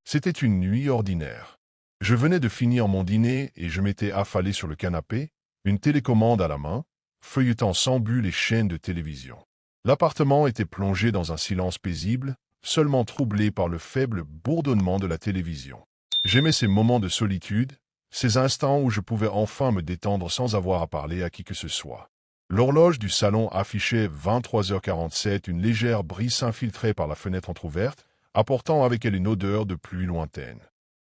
C'était une nuit ordinaire. Je venais de finir mon dîner et je m'étais affalé sur le canapé, une télécommande à la main, feuilletant sans but les chaînes de télévision. L'appartement était plongé dans un silence paisible, seulement troublé par le faible bourdonnement de la télévision. J'aimais ces moments de solitude, ces instants où je pouvais enfin me détendre sans avoir à parler à qui que ce soit. L'horloge du salon affichait 23h47, une légère brise s'infiltrait par la fenêtre entr'ouverte, apportant avec elle une odeur de pluie lointaine.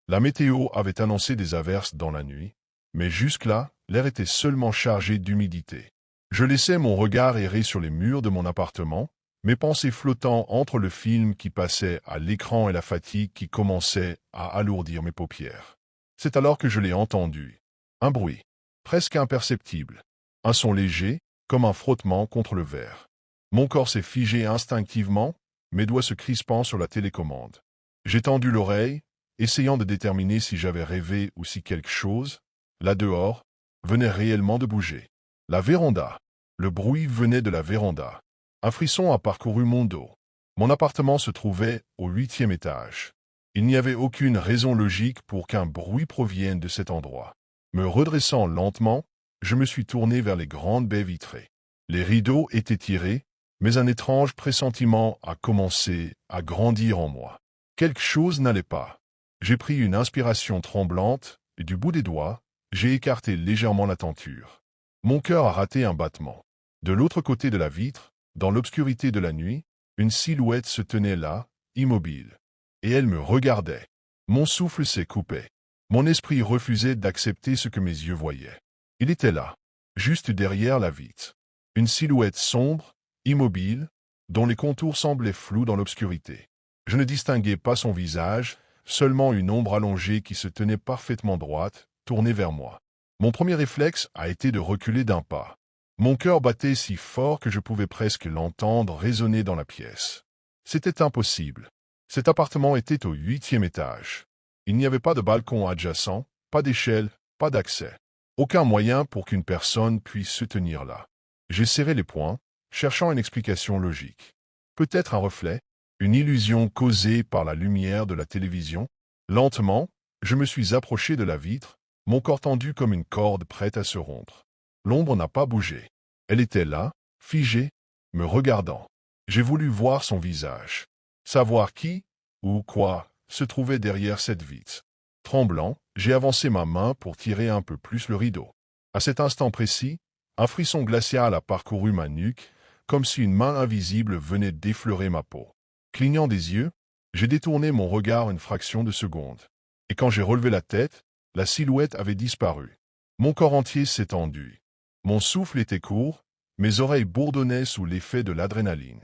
La météo avait annoncé des averses dans la nuit, mais jusque-là, l'air était seulement chargé d'humidité. Je laissais mon regard errer sur les murs de mon appartement, mes pensées flottant entre le film qui passait à l'écran et la fatigue qui commençait à alourdir mes paupières. C'est alors que je l'ai entendu. Un bruit, presque imperceptible. Un son léger, comme un frottement contre le verre. Mon corps s'est figé instinctivement, mes doigts se crispant sur la télécommande. J'ai tendu l'oreille, essayant de déterminer si j'avais rêvé ou si quelque chose, là dehors, venait réellement de bouger. La véranda. Le bruit venait de la véranda. Un frisson a parcouru mon dos. Mon appartement se trouvait au 8e étage. Il n'y avait aucune raison logique pour qu'un bruit provienne de cet endroit. Me redressant lentement, je me suis tourné vers les grandes baies vitrées. Les rideaux étaient tirés, mais un étrange pressentiment a commencé à grandir en moi. Quelque chose n'allait pas. J'ai pris une inspiration tremblante, et du bout des doigts, j'ai écarté légèrement la tenture. Mon cœur a raté un battement. De l'autre côté de la vitre, dans l'obscurité de la nuit, une silhouette se tenait là, immobile. Et elle me regardait. Mon souffle s'est coupé. Mon esprit refusait d'accepter ce que mes yeux voyaient. Il était là, juste derrière la vitre. Une silhouette sombre, immobile, dont les contours semblaient flous dans l'obscurité. Je ne distinguais pas son visage, seulement une ombre allongée qui se tenait parfaitement droite, tournée vers moi. Mon premier réflexe a été de reculer d'un pas. Mon cœur battait si fort que je pouvais presque l'entendre résonner dans la pièce. C'était impossible. Cet appartement était au 8e étage. Il n'y avait pas de balcon adjacent, pas d'échelle, pas d'accès. Aucun moyen pour qu'une personne puisse se tenir là. J'ai serré les poings, cherchant une explication logique. Peut-être un reflet, une illusion causée par la lumière de la télévision. Lentement, je me suis approché de la vitre, mon corps tendu comme une corde prête à se rompre. L'ombre n'a pas bougé. Elle était là, figée, me regardant. J'ai voulu voir son visage. Savoir qui, ou quoi, se trouvait derrière cette vitre. Tremblant, j'ai avancé ma main pour tirer un peu plus le rideau. À cet instant précis, un frisson glacial a parcouru ma nuque, comme si une main invisible venait d'effleurer ma peau. Clignant des yeux, j'ai détourné mon regard une fraction de seconde. Et quand j'ai relevé la tête, la silhouette avait disparu. Mon corps entier s'est tendu. Mon souffle était court, mes oreilles bourdonnaient sous l'effet de l'adrénaline.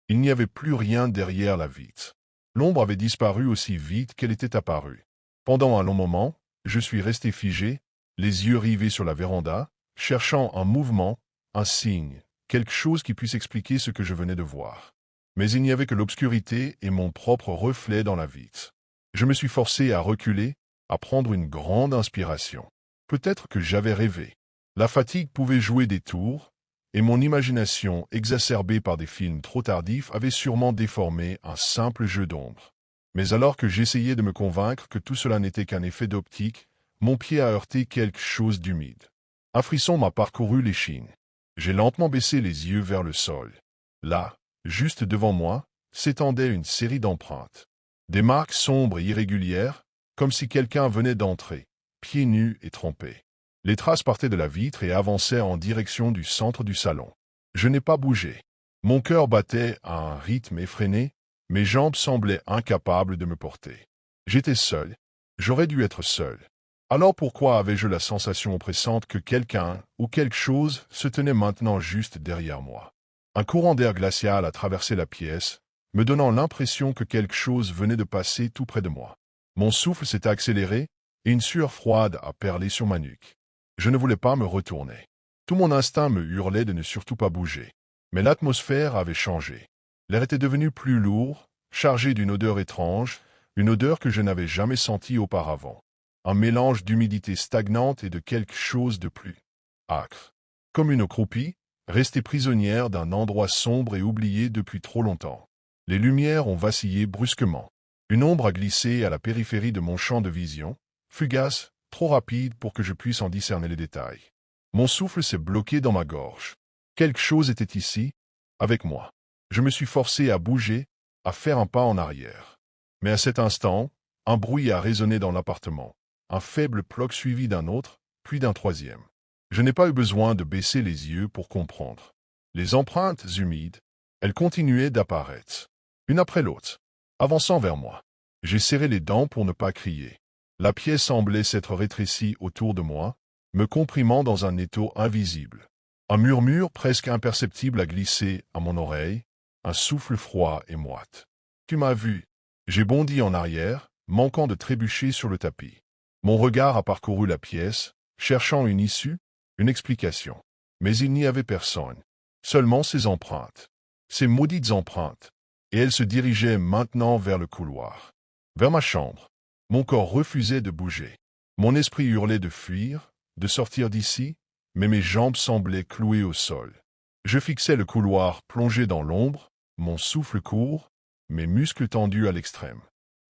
Il n'y avait plus rien derrière la vitre. L'ombre avait disparu aussi vite qu'elle était apparue. Pendant un long moment, je suis resté figé, les yeux rivés sur la véranda, cherchant un mouvement, un signe, quelque chose qui puisse expliquer ce que je venais de voir. Mais il n'y avait que l'obscurité et mon propre reflet dans la vitre. Je me suis forcé à reculer, à prendre une grande inspiration. Peut-être que j'avais rêvé. La fatigue pouvait jouer des tours, et mon imagination, exacerbée par des films trop tardifs, avait sûrement déformé un simple jeu d'ombre. Mais alors que j'essayais de me convaincre que tout cela n'était qu'un effet d'optique, mon pied a heurté quelque chose d'humide. Un frisson m'a parcouru l'échine. J'ai lentement baissé les yeux vers le sol. Là, juste devant moi, s'étendait une série d'empreintes. Des marques sombres et irrégulières, comme si quelqu'un venait d'entrer, pieds nus et trempés. Les traces partaient de la vitre et avançaient en direction du centre du salon. Je n'ai pas bougé. Mon cœur battait à un rythme effréné, mes jambes semblaient incapables de me porter. J'étais seul. J'aurais dû être seul. Alors pourquoi avais-je la sensation oppressante que quelqu'un ou quelque chose se tenait maintenant juste derrière moi? Un courant d'air glacial a traversé la pièce, me donnant l'impression que quelque chose venait de passer tout près de moi. Mon souffle s'est accéléré et une sueur froide a perlé sur ma nuque. Je ne voulais pas me retourner. Tout mon instinct me hurlait de ne surtout pas bouger. Mais l'atmosphère avait changé. L'air était devenu plus lourd, chargé d'une odeur étrange, une odeur que je n'avais jamais sentie auparavant. Un mélange d'humidité stagnante et de quelque chose de plus âcre. Comme une croupie, restée prisonnière d'un endroit sombre et oublié depuis trop longtemps. Les lumières ont vacillé brusquement. Une ombre a glissé à la périphérie de mon champ de vision, fugace, trop rapide pour que je puisse en discerner les détails. Mon souffle s'est bloqué dans ma gorge. Quelque chose était ici, avec moi. Je me suis forcé à bouger, à faire un pas en arrière. Mais à cet instant, un bruit a résonné dans l'appartement. Un faible ploc suivi d'un autre, puis d'un troisième. Je n'ai pas eu besoin de baisser les yeux pour comprendre. Les empreintes humides, elles continuaient d'apparaître, une après l'autre, avançant vers moi. J'ai serré les dents pour ne pas crier. La pièce semblait s'être rétrécie autour de moi, me comprimant dans un étau invisible. Un murmure presque imperceptible a glissé à mon oreille, un souffle froid et moite. « Tu m'as vu ?» J'ai bondi en arrière, manquant de trébucher sur le tapis. Mon regard a parcouru la pièce, cherchant une issue, une explication. Mais il n'y avait personne. Seulement ces empreintes. Ces maudites empreintes. Et elles se dirigeaient maintenant vers le couloir. Vers ma chambre. Mon corps refusait de bouger. Mon esprit hurlait de fuir, de sortir d'ici, mais mes jambes semblaient clouées au sol. Je fixais le couloir plongé dans l'ombre, mon souffle court, mes muscles tendus à l'extrême.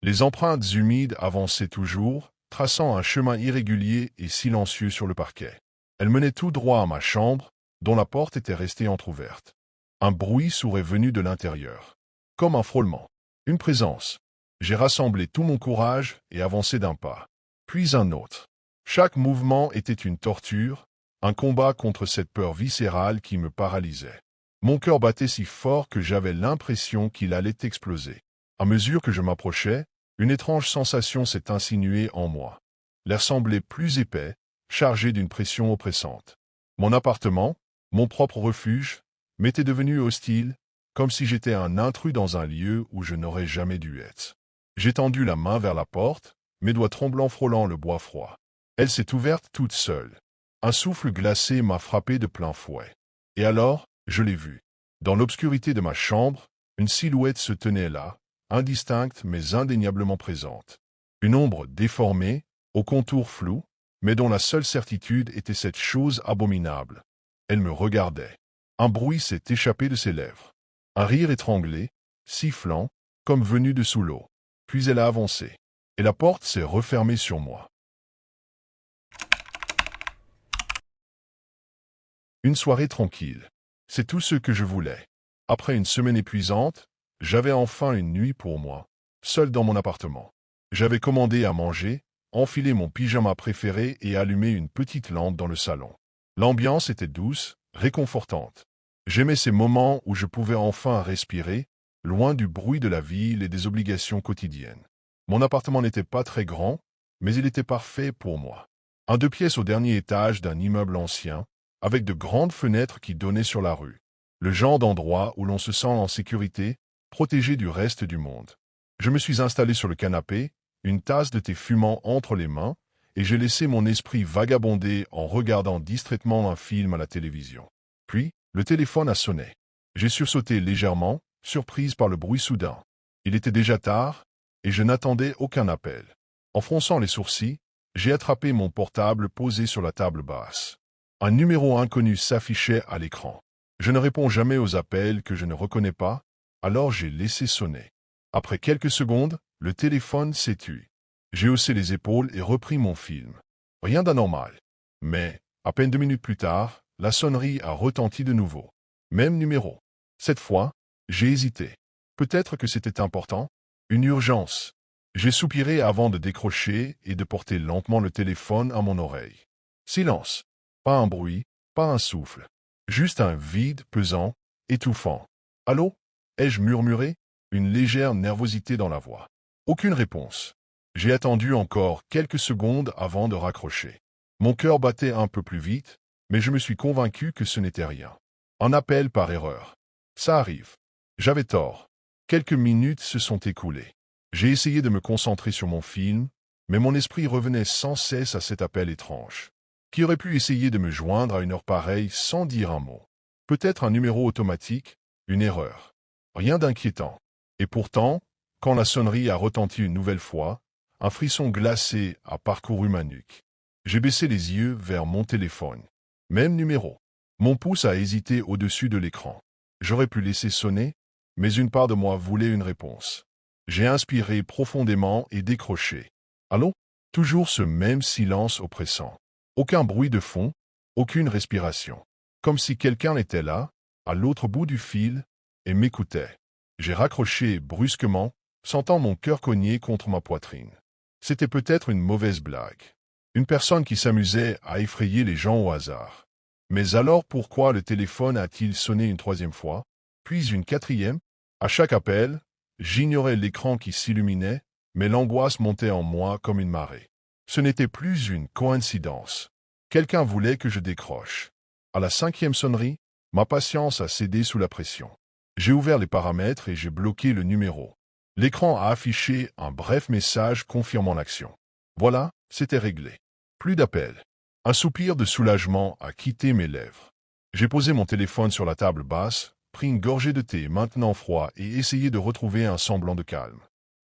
Les empreintes humides avançaient toujours, traçant un chemin irrégulier et silencieux sur le parquet. Elles menaient tout droit à ma chambre, dont la porte était restée entr'ouverte. Un bruit sourd est venu de l'intérieur. Comme un frôlement. Une présence. J'ai rassemblé tout mon courage et avancé d'un pas. Puis un autre. Chaque mouvement était une torture, un combat contre cette peur viscérale qui me paralysait. Mon cœur battait si fort que j'avais l'impression qu'il allait exploser. À mesure que je m'approchais, une étrange sensation s'est insinuée en moi. L'air semblait plus épais, chargé d'une pression oppressante. Mon appartement, mon propre refuge, m'était devenu hostile, comme si j'étais un intrus dans un lieu où je n'aurais jamais dû être. J'ai tendu la main vers la porte, mes doigts tremblants frôlant le bois froid. Elle s'est ouverte toute seule. Un souffle glacé m'a frappé de plein fouet. Et alors, je l'ai vue. Dans l'obscurité de ma chambre, une silhouette se tenait là, indistincte mais indéniablement présente. Une ombre déformée, aux contours flous, mais dont la seule certitude était cette chose abominable. Elle me regardait. Un bruit s'est échappé de ses lèvres. Un rire étranglé, sifflant, comme venu de sous l'eau. Puis elle a avancé. Et la porte s'est refermée sur moi. Une soirée tranquille. C'est tout ce que je voulais. Après une semaine épuisante, j'avais enfin une nuit pour moi, seul dans mon appartement. J'avais commandé à manger, enfilé mon pyjama préféré et allumé une petite lampe dans le salon. L'ambiance était douce, réconfortante. J'aimais ces moments où je pouvais enfin respirer, loin du bruit de la ville et des obligations quotidiennes. Mon appartement n'était pas très grand, mais il était parfait pour moi. Un 2 pièces au dernier étage d'un immeuble ancien, avec de grandes fenêtres qui donnaient sur la rue. Le genre d'endroit où l'on se sent en sécurité, protégé du reste du monde. Je me suis installé sur le canapé, une tasse de thé fumant entre les mains, et j'ai laissé mon esprit vagabonder en regardant distraitement un film à la télévision. Puis, le téléphone a sonné. J'ai sursauté légèrement, surprise par le bruit soudain. Il était déjà tard, et je n'attendais aucun appel. En fronçant les sourcils, j'ai attrapé mon portable posé sur la table basse. Un numéro inconnu s'affichait à l'écran. Je ne réponds jamais aux appels que je ne reconnais pas, alors j'ai laissé sonner. Après quelques secondes, le téléphone s'est tu. J'ai haussé les épaules et repris mon film. Rien d'anormal. Mais, à peine 2 minutes plus tard, la sonnerie a retenti de nouveau. Même numéro. Cette fois, j'ai hésité. Peut-être que c'était important. Une urgence. J'ai soupiré avant de décrocher et de porter lentement le téléphone à mon oreille. Silence. Pas un bruit, pas un souffle. Juste un vide pesant, étouffant. « Allô » ai-je murmuré, une légère nervosité dans la voix. Aucune réponse. J'ai attendu encore quelques secondes avant de raccrocher. Mon cœur battait un peu plus vite, mais je me suis convaincu que ce n'était rien. Un appel par erreur. Ça arrive. J'avais tort. Quelques minutes se sont écoulées. J'ai essayé de me concentrer sur mon film, mais mon esprit revenait sans cesse à cet appel étrange. Qui aurait pu essayer de me joindre à une heure pareille sans dire un mot? Peut-être un numéro automatique, une erreur. Rien d'inquiétant. Et pourtant, quand la sonnerie a retenti une nouvelle fois, un frisson glacé a parcouru ma nuque. J'ai baissé les yeux vers mon téléphone. Même numéro. Mon pouce a hésité au-dessus de l'écran. J'aurais pu laisser sonner, mais une part de moi voulait une réponse. J'ai inspiré profondément et décroché. Allô? Toujours ce même silence oppressant. Aucun bruit de fond, aucune respiration. Comme si quelqu'un était là, à l'autre bout du fil, et m'écoutait. J'ai raccroché brusquement, sentant mon cœur cogner contre ma poitrine. C'était peut-être une mauvaise blague. Une personne qui s'amusait à effrayer les gens au hasard. Mais alors pourquoi le téléphone a-t-il sonné une troisième fois, puis une quatrième? À chaque appel, j'ignorais l'écran qui s'illuminait, mais l'angoisse montait en moi comme une marée. Ce n'était plus une coïncidence. Quelqu'un voulait que je décroche. À la cinquième sonnerie, ma patience a cédé sous la pression. J'ai ouvert les paramètres et j'ai bloqué le numéro. L'écran a affiché un bref message confirmant l'action. Voilà, c'était réglé. Plus d'appel. Un soupir de soulagement a quitté mes lèvres. J'ai posé mon téléphone sur la table basse, pris une gorgée de thé maintenant froid et essayé de retrouver un semblant de calme.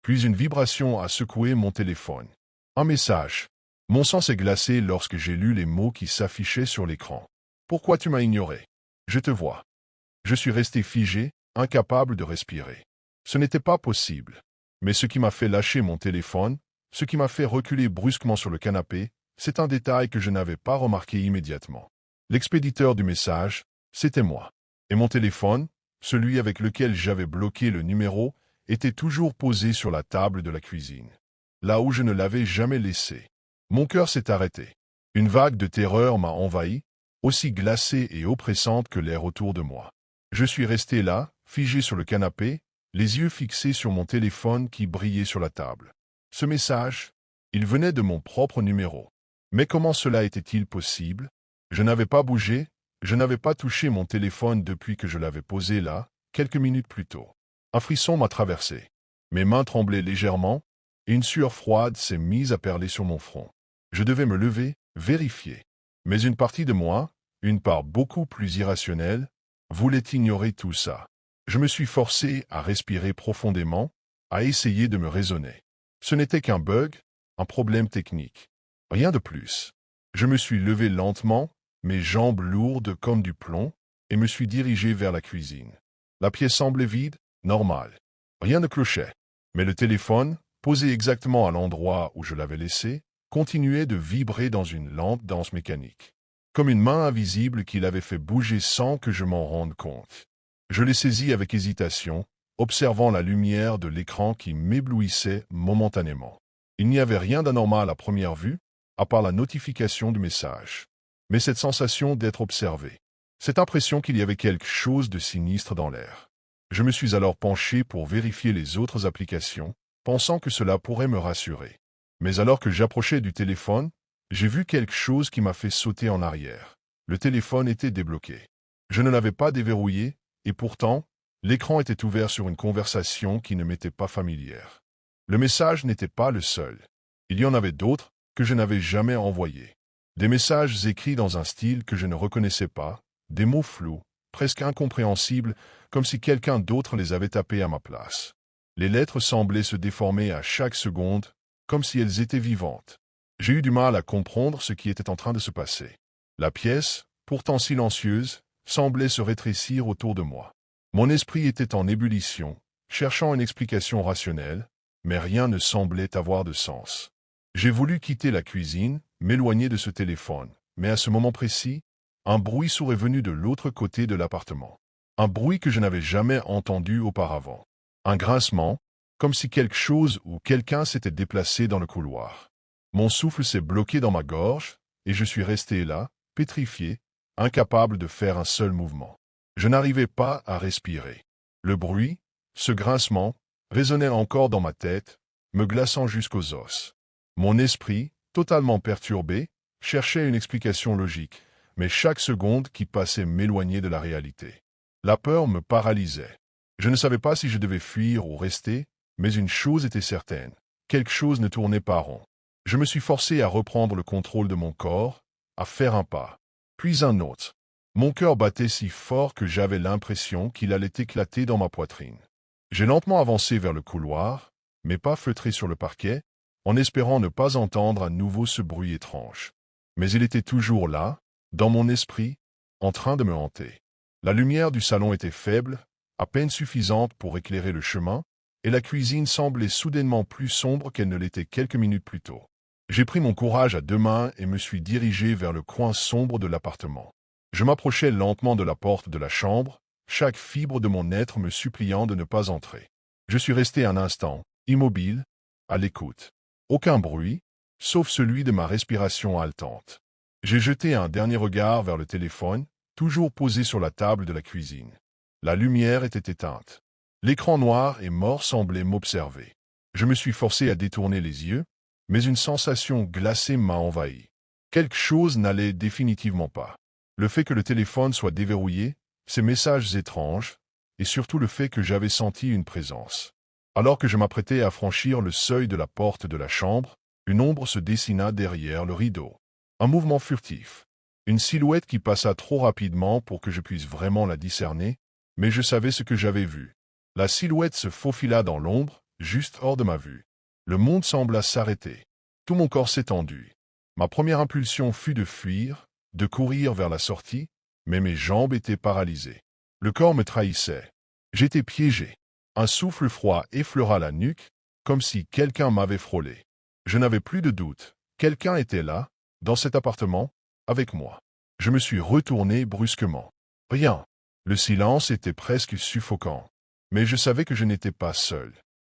Puis une vibration a secoué mon téléphone. Un message. Mon sang s'est glacé lorsque j'ai lu les mots qui s'affichaient sur l'écran. Pourquoi tu m'as ignoré? Je te vois. Je suis resté figé, incapable de respirer. Ce n'était pas possible. Mais ce qui m'a fait lâcher mon téléphone, ce qui m'a fait reculer brusquement sur le canapé, c'est un détail que je n'avais pas remarqué immédiatement. L'expéditeur du message, c'était moi. Et mon téléphone, celui avec lequel j'avais bloqué le numéro, était toujours posé sur la table de la cuisine, là où je ne l'avais jamais laissé. Mon cœur s'est arrêté. Une vague de terreur m'a envahi, aussi glacée et oppressante que l'air autour de moi. Je suis resté là, figé sur le canapé, les yeux fixés sur mon téléphone qui brillait sur la table. Ce message, il venait de mon propre numéro. Mais comment cela était-il possible? Je n'avais pas bougé, je n'avais pas touché mon téléphone depuis que je l'avais posé là, quelques minutes plus tôt. Un frisson m'a traversé. Mes mains tremblaient légèrement, et une sueur froide s'est mise à perler sur mon front. Je devais me lever, vérifier. Mais une partie de moi, une part beaucoup plus irrationnelle, voulait ignorer tout ça. Je me suis forcé à respirer profondément, à essayer de me raisonner. Ce n'était qu'un bug, un problème technique. Rien de plus. Je me suis levé lentement, mes jambes lourdes comme du plomb, et me suis dirigé vers la cuisine. La pièce semblait vide, normale. Rien ne clochait. Mais le téléphone, posé exactement à l'endroit où je l'avais laissé, continuait de vibrer dans une lente danse mécanique. Comme une main invisible qui l'avait fait bouger sans que je m'en rende compte. Je l'ai saisi avec hésitation, observant la lumière de l'écran qui m'éblouissait momentanément. Il n'y avait rien d'anormal à première vue, à part la notification du message. Mais cette sensation d'être observé, cette impression qu'il y avait quelque chose de sinistre dans l'air. Je me suis alors penché pour vérifier les autres applications, pensant que cela pourrait me rassurer. Mais alors que j'approchais du téléphone, j'ai vu quelque chose qui m'a fait sauter en arrière. Le téléphone était débloqué. Je ne l'avais pas déverrouillé, et pourtant, l'écran était ouvert sur une conversation qui ne m'était pas familière. Le message n'était pas le seul. Il y en avait d'autres que je n'avais jamais envoyés. Des messages écrits dans un style que je ne reconnaissais pas, des mots flous, presque incompréhensibles, comme si quelqu'un d'autre les avait tapés à ma place. Les lettres semblaient se déformer à chaque seconde, comme si elles étaient vivantes. J'ai eu du mal à comprendre ce qui était en train de se passer. La pièce, pourtant silencieuse, semblait se rétrécir autour de moi. Mon esprit était en ébullition, cherchant une explication rationnelle, mais rien ne semblait avoir de sens. J'ai voulu quitter la cuisine, m'éloigner de ce téléphone, mais à ce moment précis, un bruit sourd est venu de l'autre côté de l'appartement. Un bruit que je n'avais jamais entendu auparavant. Un grincement, comme si quelque chose ou quelqu'un s'était déplacé dans le couloir. Mon souffle s'est bloqué dans ma gorge, et je suis resté là, pétrifié, incapable de faire un seul mouvement. Je n'arrivais pas à respirer. Le bruit, ce grincement, résonnait encore dans ma tête, me glaçant jusqu'aux os. Mon esprit, totalement perturbé, cherchait une explication logique, mais chaque seconde qui passait m'éloignait de la réalité. La peur me paralysait. Je ne savais pas si je devais fuir ou rester, mais une chose était certaine. Quelque chose ne tournait pas rond. Je me suis forcé à reprendre le contrôle de mon corps, à faire un pas, puis un autre. Mon cœur battait si fort que j'avais l'impression qu'il allait éclater dans ma poitrine. J'ai lentement avancé vers le couloir, mes pas feutrés sur le parquet, en espérant ne pas entendre à nouveau ce bruit étrange. Mais il était toujours là, dans mon esprit, en train de me hanter. La lumière du salon était faible, à peine suffisante pour éclairer le chemin, et la cuisine semblait soudainement plus sombre qu'elle ne l'était quelques minutes plus tôt. J'ai pris mon courage à deux mains et me suis dirigé vers le coin sombre de l'appartement. Je m'approchais lentement de la porte de la chambre, chaque fibre de mon être me suppliant de ne pas entrer. Je suis resté un instant, immobile, à l'écoute. Aucun bruit, sauf celui de ma respiration haletante. J'ai jeté un dernier regard vers le téléphone, toujours posé sur la table de la cuisine. La lumière était éteinte. L'écran noir et mort semblait m'observer. Je me suis forcé à détourner les yeux, mais une sensation glacée m'a envahi. Quelque chose n'allait définitivement pas. Le fait que le téléphone soit déverrouillé, ces messages étranges, et surtout le fait que j'avais senti une présence. Alors que je m'apprêtais à franchir le seuil de la porte de la chambre, une ombre se dessina derrière le rideau. Un mouvement furtif. Une silhouette qui passa trop rapidement pour que je puisse vraiment la discerner, mais je savais ce que j'avais vu. La silhouette se faufila dans l'ombre, juste hors de ma vue. Le monde sembla s'arrêter. Tout mon corps s'étendit. Ma première impulsion fut de fuir, de courir vers la sortie, mais mes jambes étaient paralysées. Le corps me trahissait. J'étais piégé. Un souffle froid effleura la nuque, comme si quelqu'un m'avait frôlé. Je n'avais plus de doute. Quelqu'un était là, dans cet appartement, avec moi. Je me suis retourné brusquement. Rien. Le silence était presque suffocant. Mais je savais que je n'étais pas seul.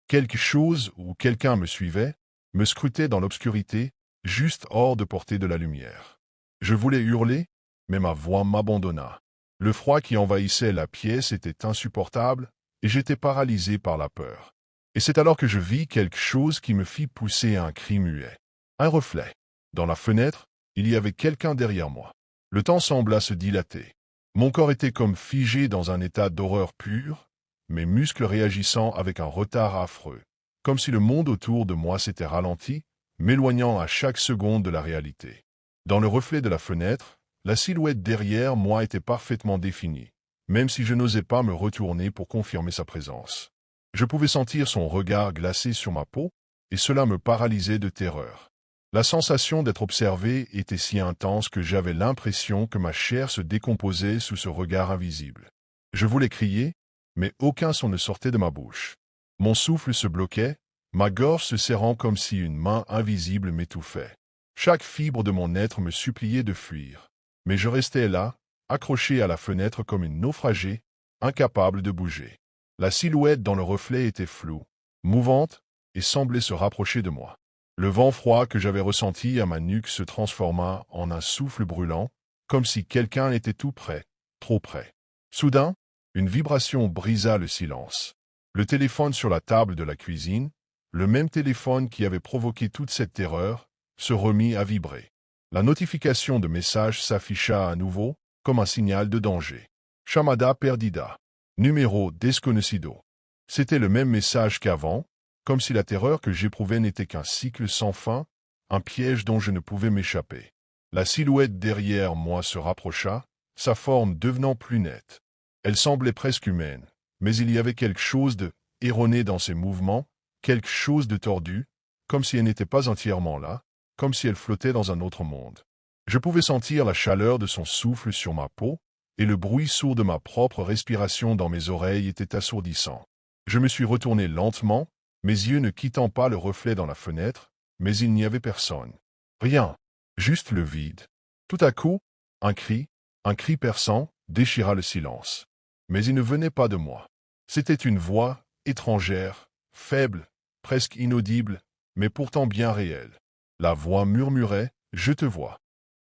Quelque chose ou quelqu'un me suivait, me scrutait dans l'obscurité, juste hors de portée de la lumière. Je voulais hurler, mais ma voix m'abandonna. Le froid qui envahissait la pièce était insupportable, et j'étais paralysé par la peur. Et c'est alors que je vis quelque chose qui me fit pousser un cri muet. Un reflet. Dans la fenêtre, il y avait quelqu'un derrière moi. Le temps sembla se dilater. Mon corps était comme figé dans un état d'horreur pure, mes muscles réagissant avec un retard affreux, comme si le monde autour de moi s'était ralenti, m'éloignant à chaque seconde de la réalité. Dans le reflet de la fenêtre, la silhouette derrière moi était parfaitement définie, même si je n'osais pas me retourner pour confirmer sa présence. Je pouvais sentir son regard glacé sur ma peau, et cela me paralysait de terreur. La sensation d'être observé était si intense que j'avais l'impression que ma chair se décomposait sous ce regard invisible. Je voulais crier, mais aucun son ne sortait de ma bouche. Mon souffle se bloquait, ma gorge se serrant comme si une main invisible m'étouffait. Chaque fibre de mon être me suppliait de fuir. Mais je restais là, accroché à la fenêtre comme une naufragée, incapable de bouger. La silhouette dans le reflet était floue, mouvante, et semblait se rapprocher de moi. Le vent froid que j'avais ressenti à ma nuque se transforma en un souffle brûlant, comme si quelqu'un était tout près, trop près. Soudain, une vibration brisa le silence. Le téléphone sur la table de la cuisine, le même téléphone qui avait provoqué toute cette terreur, se remit à vibrer. La notification de message s'afficha à nouveau, comme un signal de danger. Chamada perdida. Numéro desconocido. C'était le même message qu'avant, comme si la terreur que j'éprouvais n'était qu'un cycle sans fin, un piège dont je ne pouvais m'échapper. La silhouette derrière moi se rapprocha, sa forme devenant plus nette. Elle semblait presque humaine, mais il y avait quelque chose de erroné dans ses mouvements, quelque chose de tordu, comme si elle n'était pas entièrement là, comme si elle flottait dans un autre monde. Je pouvais sentir la chaleur de son souffle sur ma peau, et le bruit sourd de ma propre respiration dans mes oreilles était assourdissant. Je me suis retourné lentement, mes yeux ne quittant pas le reflet dans la fenêtre, mais il n'y avait personne. Rien, juste le vide. Tout à coup, un cri perçant, déchira le silence. Mais il ne venait pas de moi. C'était une voix étrangère, faible, presque inaudible, mais pourtant bien réelle. La voix murmurait « Je te vois ».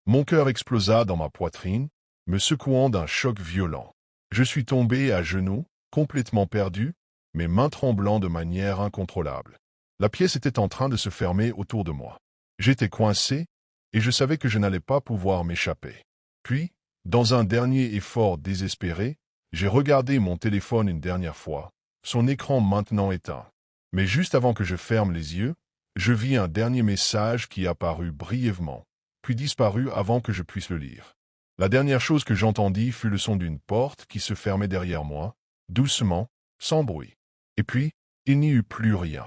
Mon cœur explosa dans ma poitrine, me secouant d'un choc violent. Je suis tombé à genoux, complètement perdu, mes mains tremblant de manière incontrôlable. La pièce était en train de se fermer autour de moi. J'étais coincé, et je savais que je n'allais pas pouvoir m'échapper. Puis, dans un dernier effort désespéré, j'ai regardé mon téléphone une dernière fois, son écran maintenant éteint. Mais juste avant que je ferme les yeux, je vis un dernier message qui apparut brièvement, puis disparut avant que je puisse le lire. La dernière chose que j'entendis fut le son d'une porte qui se fermait derrière moi, doucement, sans bruit. Et puis, il n'y eut plus rien.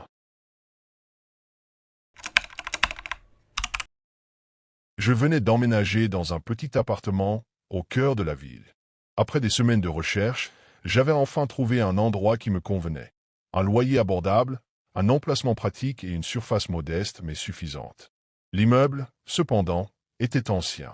Je venais d'emménager dans un petit appartement au cœur de la ville. Après des semaines de recherche, j'avais enfin trouvé un endroit qui me convenait. Un loyer abordable, un emplacement pratique et une surface modeste mais suffisante. L'immeuble, cependant, était ancien.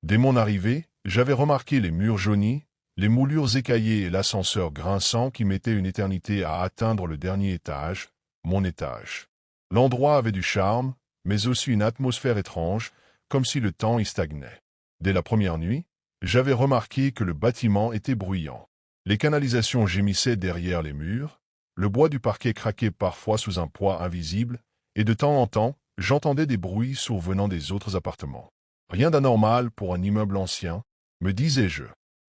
Dès mon arrivée, j'avais remarqué les murs jaunis, les moulures écaillées et l'ascenseur grinçant qui mettait une éternité à atteindre le dernier étage, mon étage. L'endroit avait du charme, mais aussi une atmosphère étrange, comme si le temps y stagnait. Dès la première nuit, j'avais remarqué que le bâtiment était bruyant. Les canalisations gémissaient derrière les murs, le bois du parquet craquait parfois sous un poids invisible, et de temps en temps, j'entendais des bruits survenant des autres appartements. Rien d'anormal pour un immeuble ancien, me disais-je.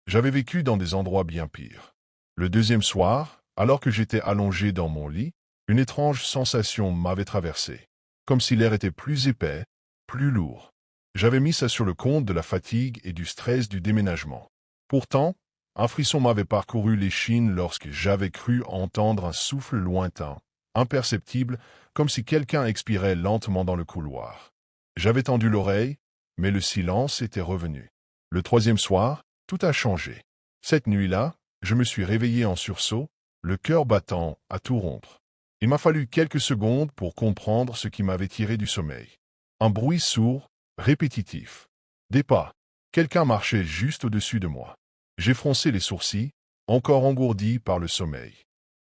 J'avais vécu dans des endroits bien pires. Le deuxième soir, alors que j'étais allongé dans mon lit, une étrange sensation m'avait traversé, comme si l'air était plus épais, plus lourd. J'avais mis ça sur le compte de la fatigue et du stress du déménagement. Pourtant, un frisson m'avait parcouru l'échine lorsque j'avais cru entendre un souffle lointain, imperceptible, comme si quelqu'un expirait lentement dans le couloir. J'avais tendu l'oreille, mais le silence était revenu. Le troisième soir, tout a changé. Cette nuit-là, je me suis réveillé en sursaut, le cœur battant à tout rompre. Il m'a fallu quelques secondes pour comprendre ce qui m'avait tiré du sommeil. Un bruit sourd, répétitif. Des pas. Quelqu'un marchait juste au-dessus de moi. J'ai froncé les sourcils, encore engourdi par le sommeil.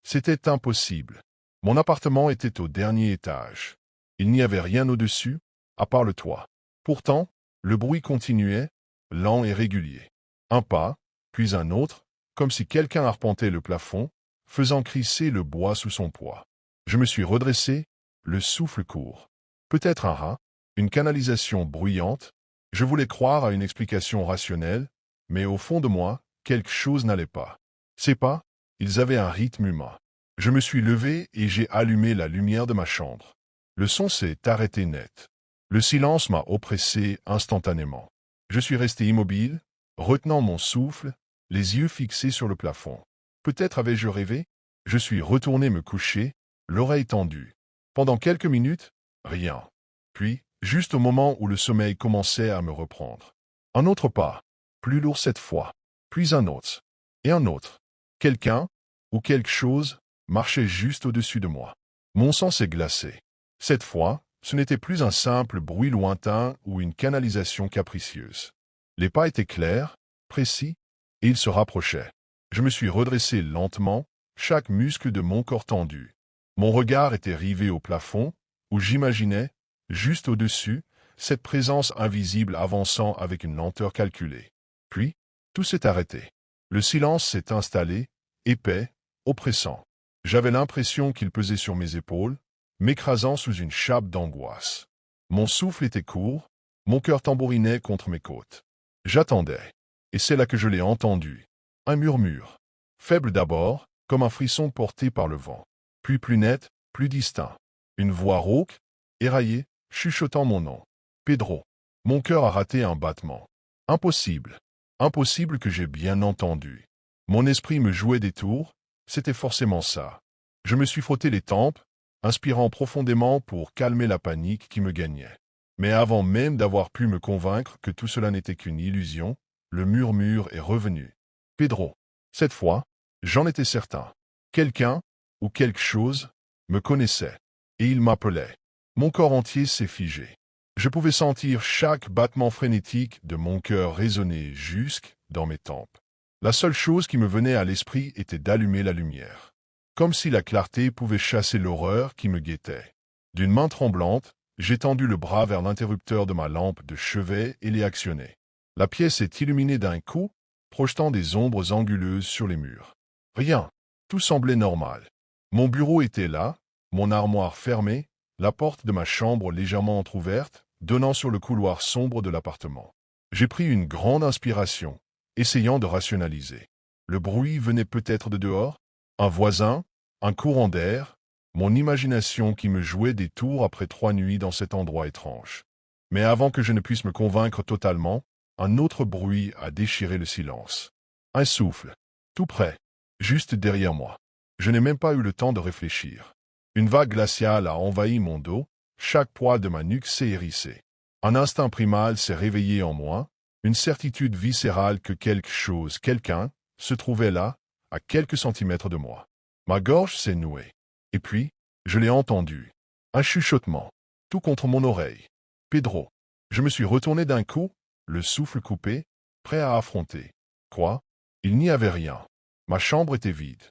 C'était impossible. Mon appartement était au dernier étage. Il n'y avait rien au-dessus, à part le toit. Pourtant, le bruit continuait, lent et régulier. Un pas, puis un autre, comme si quelqu'un arpentait le plafond, faisant crisser le bois sous son poids. Je me suis redressé, le souffle court. Peut-être un rat, une canalisation bruyante. Je voulais croire à une explication rationnelle, mais au fond de moi, quelque chose n'allait pas. Ces pas, ils avaient un rythme humain. Je me suis levé et j'ai allumé la lumière de ma chambre. Le son s'est arrêté net. Le silence m'a oppressé instantanément. Je suis resté immobile, retenant mon souffle, les yeux fixés sur le plafond. Peut-être avais-je rêvé? Je suis retourné me coucher, l'oreille tendue. Pendant quelques minutes, rien. Puis, juste au moment où le sommeil commençait à me reprendre. Un autre pas, plus lourd cette fois, puis un autre, et un autre. Quelqu'un, ou quelque chose, marchait juste au-dessus de moi. Mon sang s'est glacé. Cette fois, ce n'était plus un simple bruit lointain ou une canalisation capricieuse. Les pas étaient clairs, précis, et ils se rapprochaient. Je me suis redressé lentement, chaque muscle de mon corps tendu. Mon regard était rivé au plafond, où j'imaginais, juste au-dessus, cette présence invisible avançant avec une lenteur calculée. Puis, tout s'est arrêté. Le silence s'est installé, épais, oppressant. J'avais l'impression qu'il pesait sur mes épaules, m'écrasant sous une chape d'angoisse. Mon souffle était court, mon cœur tambourinait contre mes côtes. J'attendais, et c'est là que je l'ai entendu. Un murmure, faible d'abord, comme un frisson porté par le vent, puis plus net, plus distinct. Une voix rauque, éraillée, chuchotant mon nom. Pedro. Mon cœur a raté un battement. Impossible. Impossible que j'ai bien entendu. Mon esprit me jouait des tours, c'était forcément ça. Je me suis frotté les tempes, inspirant profondément pour calmer la panique qui me gagnait. Mais avant même d'avoir pu me convaincre que tout cela n'était qu'une illusion, le murmure est revenu. Pedro. Cette fois, j'en étais certain. Quelqu'un, ou quelque chose, me connaissait, et il m'appelait. Mon corps entier s'est figé. Je pouvais sentir chaque battement frénétique de mon cœur résonner jusque dans mes tempes. La seule chose qui me venait à l'esprit était d'allumer la lumière. Comme si la clarté pouvait chasser l'horreur qui me guettait. D'une main tremblante, j'ai tendu le bras vers l'interrupteur de ma lampe de chevet et l'ai actionné. La pièce est illuminée d'un coup, projetant des ombres anguleuses sur les murs. Rien. Tout semblait normal. Mon bureau était là, mon armoire fermée, la porte de ma chambre légèrement entr'ouverte, donnant sur le couloir sombre de l'appartement. J'ai pris une grande inspiration, essayant de rationaliser. Le bruit venait peut-être de dehors? Un voisin? Un courant d'air? Mon imagination qui me jouait des tours après 3 nuits dans cet endroit étrange. Mais avant que je ne puisse me convaincre totalement, un autre bruit a déchiré le silence. Un souffle. Tout près. Juste derrière moi. Je n'ai même pas eu le temps de réfléchir. Une vague glaciale a envahi mon dos, chaque poil de ma nuque s'est hérissé. Un instinct primal s'est réveillé en moi, une certitude viscérale que quelque chose, quelqu'un, se trouvait là, à quelques centimètres de moi. Ma gorge s'est nouée. Et puis, je l'ai entendu. Un chuchotement. Tout contre mon oreille. Pedro. Je me suis retourné d'un coup, le souffle coupé, prêt à affronter. Quoi? Il n'y avait rien. Ma chambre était vide.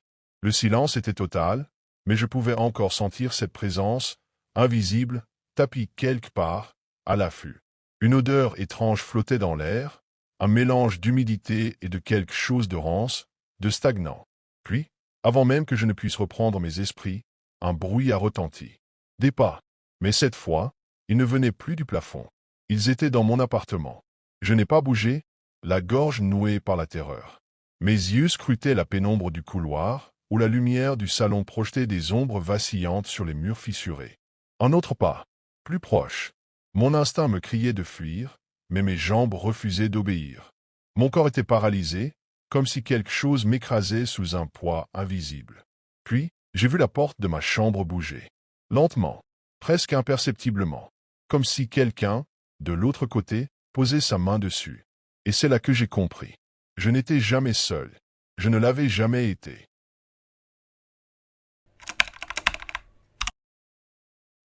Le silence était total, mais je pouvais encore sentir cette présence, invisible, tapie quelque part, à l'affût. Une odeur étrange flottait dans l'air, un mélange d'humidité et de quelque chose de rance, de stagnant. Puis, avant même que je ne puisse reprendre mes esprits, un bruit a retenti. Des pas. Mais cette fois, ils ne venaient plus du plafond. Ils étaient dans mon appartement. Je n'ai pas bougé, la gorge nouée par la terreur. Mes yeux scrutaient la pénombre du couloir, où la lumière du salon projetait des ombres vacillantes sur les murs fissurés. Un autre pas, plus proche. Mon instinct me criait de fuir, mais mes jambes refusaient d'obéir. Mon corps était paralysé, comme si quelque chose m'écrasait sous un poids invisible. Puis, j'ai vu la porte de ma chambre bouger. Lentement, presque imperceptiblement, comme si quelqu'un, de l'autre côté, posait sa main dessus. Et c'est là que j'ai compris. Je n'étais jamais seul. Je ne l'avais jamais été.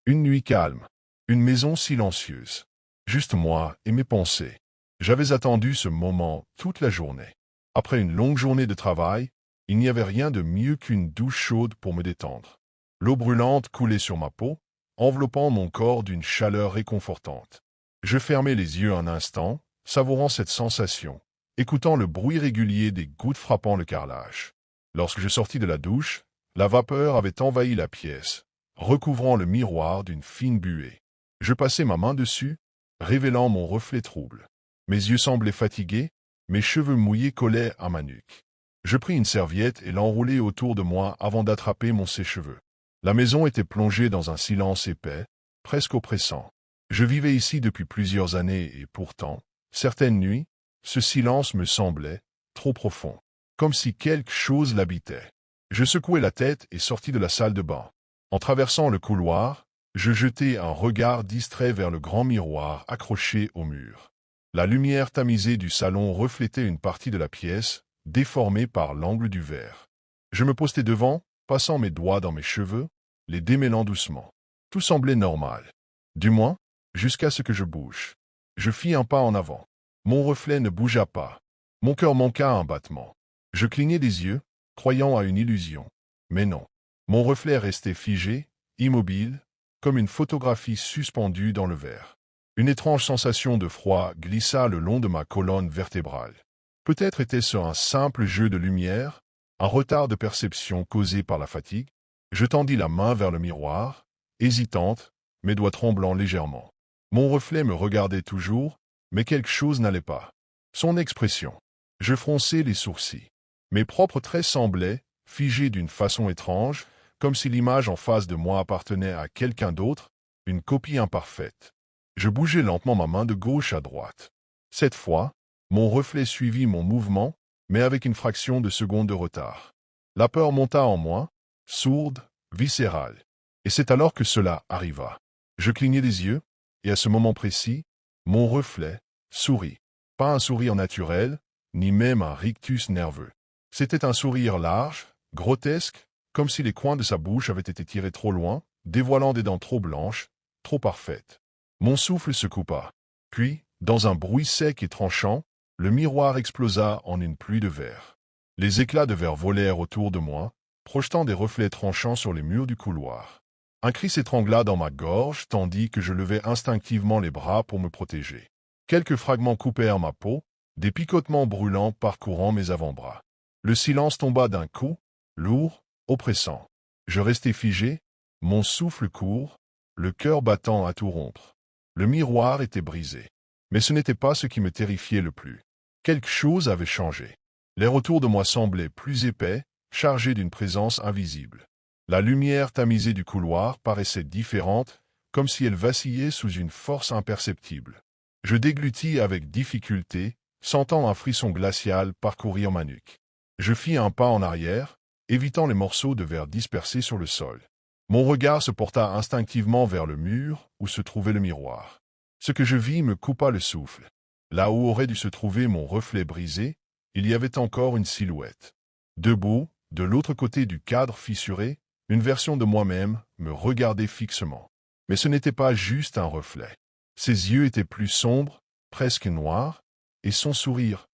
Une nuit calme. Une maison silencieuse. Juste moi et mes pensées. J'avais attendu ce moment toute la journée. Après une longue journée de travail, il n'y avait rien de mieux qu'une douche chaude pour me détendre. L'eau brûlante coulait sur ma peau, enveloppant mon corps d'une chaleur réconfortante. Je fermai les yeux un instant, savourant cette sensation, écoutant le bruit régulier des gouttes frappant le carrelage. Lorsque je sortis de la douche, la vapeur avait envahi la pièce, recouvrant le miroir d'une fine buée. Je passai ma main dessus, révélant mon reflet trouble. Mes yeux semblaient fatigués, mes cheveux mouillés collaient à ma nuque. Je pris une serviette et l'enroulai autour de moi avant d'attraper mon sèche-cheveux. La maison était plongée dans un silence épais, presque oppressant. Je vivais ici depuis plusieurs années et pourtant, certaines nuits, ce silence me semblait trop profond, comme si quelque chose l'habitait. Je secouai la tête et sortis de la salle de bain. En traversant le couloir, je jetai un regard distrait vers le grand miroir accroché au mur. La lumière tamisée du salon reflétait une partie de la pièce, déformée par l'angle du verre. Je me postai devant, passant mes doigts dans mes cheveux, les démêlant doucement. Tout semblait normal. Du moins, jusqu'à ce que je bouge. Je fis un pas en avant. Mon reflet ne bougea pas. Mon cœur manqua un battement. Je clignai des yeux, croyant à une illusion. Mais non. Mon reflet restait figé, immobile, comme une photographie suspendue dans le verre. Une étrange sensation de froid glissa le long de ma colonne vertébrale. Peut-être était-ce un simple jeu de lumière, un retard de perception causé par la fatigue. Je tendis la main vers le miroir, hésitante, mes doigts tremblant légèrement. Mon reflet me regardait toujours, mais quelque chose n'allait pas. Son expression. Je fronçai les sourcils. Mes propres traits semblaient, figés d'une façon étrange, comme si l'image en face de moi appartenait à quelqu'un d'autre, une copie imparfaite. Je bougeai lentement ma main de gauche à droite. Cette fois, mon reflet suivit mon mouvement, mais avec une fraction de seconde de retard. La peur monta en moi, sourde, viscérale. Et c'est alors que cela arriva. Je clignai les yeux, et à ce moment précis, mon reflet sourit. Pas un sourire naturel, ni même un rictus nerveux. C'était un sourire large, grotesque, comme si les coins de sa bouche avaient été tirés trop loin, dévoilant des dents trop blanches, trop parfaites. Mon souffle se coupa. Puis, dans un bruit sec et tranchant, le miroir explosa en une pluie de verre. Les éclats de verre volèrent autour de moi, projetant des reflets tranchants sur les murs du couloir. Un cri s'étrangla dans ma gorge tandis que je levai instinctivement les bras pour me protéger. Quelques fragments coupèrent ma peau, des picotements brûlants parcourant mes avant-bras. Le silence tomba d'un coup, lourd, oppressant. Je restai figé, mon souffle court, le cœur battant à tout rompre. Le miroir était brisé. Mais ce n'était pas ce qui me terrifiait le plus. Quelque chose avait changé. L'air autour de moi semblait plus épais, chargé d'une présence invisible. La lumière tamisée du couloir paraissait différente, comme si elle vacillait sous une force imperceptible. Je déglutis avec difficulté, sentant un frisson glacial parcourir ma nuque. Je fis un pas en arrière, évitant les morceaux de verre dispersés sur le sol. Mon regard se porta instinctivement vers le mur où se trouvait le miroir. Ce que je vis me coupa le souffle. Là où aurait dû se trouver mon reflet brisé, il y avait encore une silhouette. Debout, de l'autre côté du cadre fissuré, Une version de moi-même me regardait fixement. Mais ce n'était pas juste un reflet. Ses yeux étaient plus sombres, presque noirs, et son sourire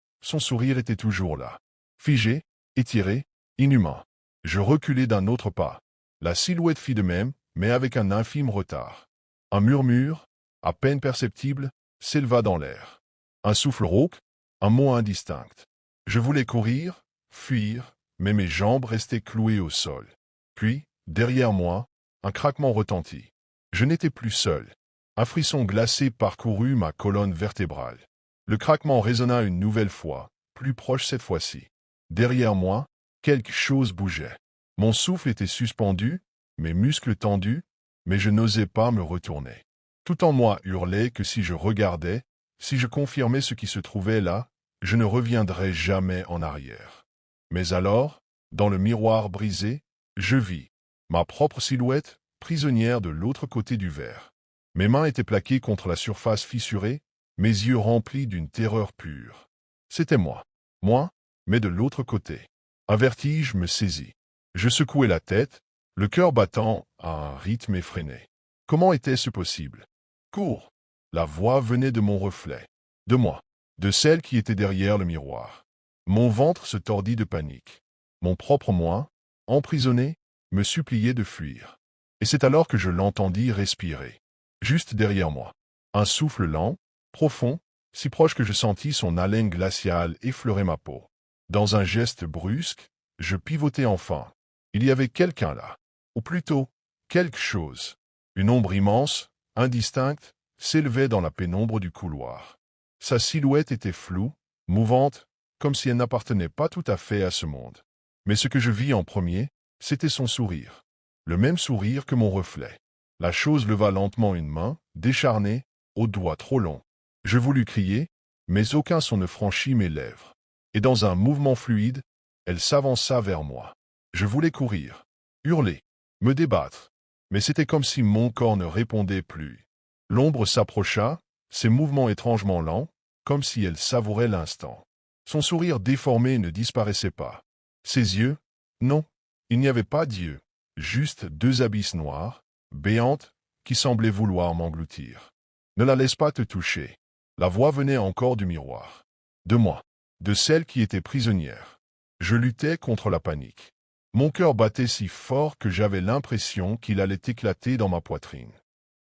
était toujours là. Figé, étiré, inhumain. Je reculai d'un autre pas. La silhouette fit de même, mais avec un infime retard. Un murmure, à peine perceptible, s'éleva dans l'air. Un souffle rauque, un mot indistinct. Je voulais courir, fuir, mais mes jambes restaient clouées au sol. Puis, derrière moi, un craquement retentit. Je n'étais plus seul. Un frisson glacé parcourut ma colonne vertébrale. Le craquement résonna une nouvelle fois, plus proche cette fois-ci. Derrière moi, quelque chose bougeait. Mon souffle était suspendu, mes muscles tendus, mais je n'osais pas me retourner. Tout en moi hurlait que si je regardais, si je confirmais ce qui se trouvait là, je ne reviendrais jamais en arrière. Mais alors, dans le miroir brisé, je vis ma propre silhouette, prisonnière de l'autre côté du verre. Mes mains étaient plaquées contre la surface fissurée, mes yeux remplis d'une terreur pure. C'était moi, mais de l'autre côté. Un vertige me saisit. Je secouai la tête, le cœur battant à un rythme effréné. Comment était-ce possible? Cours! La voix venait de mon reflet, de moi, de celle qui était derrière le miroir. Mon ventre se tordit de panique. Mon propre moi, emprisonné, me suppliait de fuir. Et c'est alors que je l'entendis respirer. Juste derrière moi. Un souffle lent, profond, si proche que je sentis son haleine glaciale effleurer ma peau. Dans un geste brusque, je pivotai enfin. Il y avait quelqu'un là. Ou plutôt, quelque chose. Une ombre immense, indistincte, s'élevait dans la pénombre du couloir. Sa silhouette était floue, mouvante, comme si elle n'appartenait pas tout à fait à ce monde. Mais ce que je vis en premier, c'était son sourire. Le même sourire que mon reflet. La chose leva lentement une main, décharnée, aux doigts trop longs. Je voulus crier, mais aucun son ne franchit mes lèvres. Et dans un mouvement fluide, elle s'avança vers moi. Je voulais courir, hurler, me débattre. Mais c'était comme si mon corps ne répondait plus. L'ombre s'approcha, ses mouvements étrangement lents, comme si elle savourait l'instant. Son sourire déformé ne disparaissait pas. Ses yeux, non, il n'y avait pas d'yeux, juste deux abysses noirs, béantes, qui semblaient vouloir m'engloutir. Ne la laisse pas te toucher. La voix venait encore du miroir. De moi, de celle qui était prisonnière. Je luttais contre la panique. Mon cœur battait si fort que j'avais l'impression qu'il allait éclater dans ma poitrine.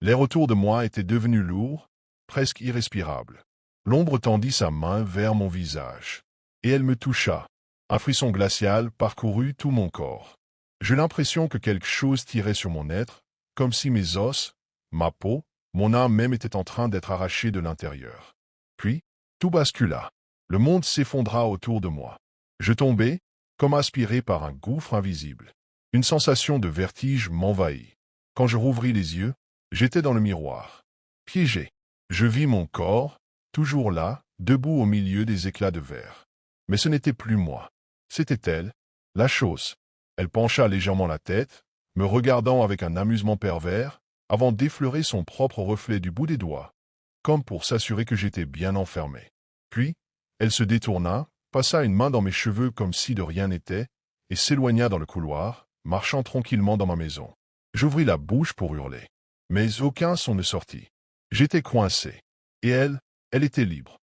L'air autour de moi était devenu lourd, presque irrespirable. L'ombre tendit sa main vers mon visage. Et elle me toucha. Un frisson glacial parcourut tout mon corps. J'eus l'impression que quelque chose tirait sur mon être, comme si mes os, ma peau, mon âme même étaient en train d'être arrachés de l'intérieur. Puis, tout bascula. Le monde s'effondra autour de moi. Je tombai, comme aspiré par un gouffre invisible. Une sensation de vertige m'envahit. Quand je rouvris les yeux, j'étais dans le miroir. Piégé. Je vis mon corps, toujours là, debout au milieu des éclats de verre. Mais ce n'était plus moi. C'était elle, la chose. Elle pencha légèrement la tête, me regardant avec un amusement pervers, avant d'effleurer son propre reflet du bout des doigts, comme pour s'assurer que j'étais bien enfermé. Puis, elle se détourna, passa une main dans mes cheveux comme si de rien n'était, et s'éloigna dans le couloir, marchant tranquillement dans ma maison. J'ouvris la bouche pour hurler. Mais aucun son ne sortit. J'étais coincé. Et elle était libre.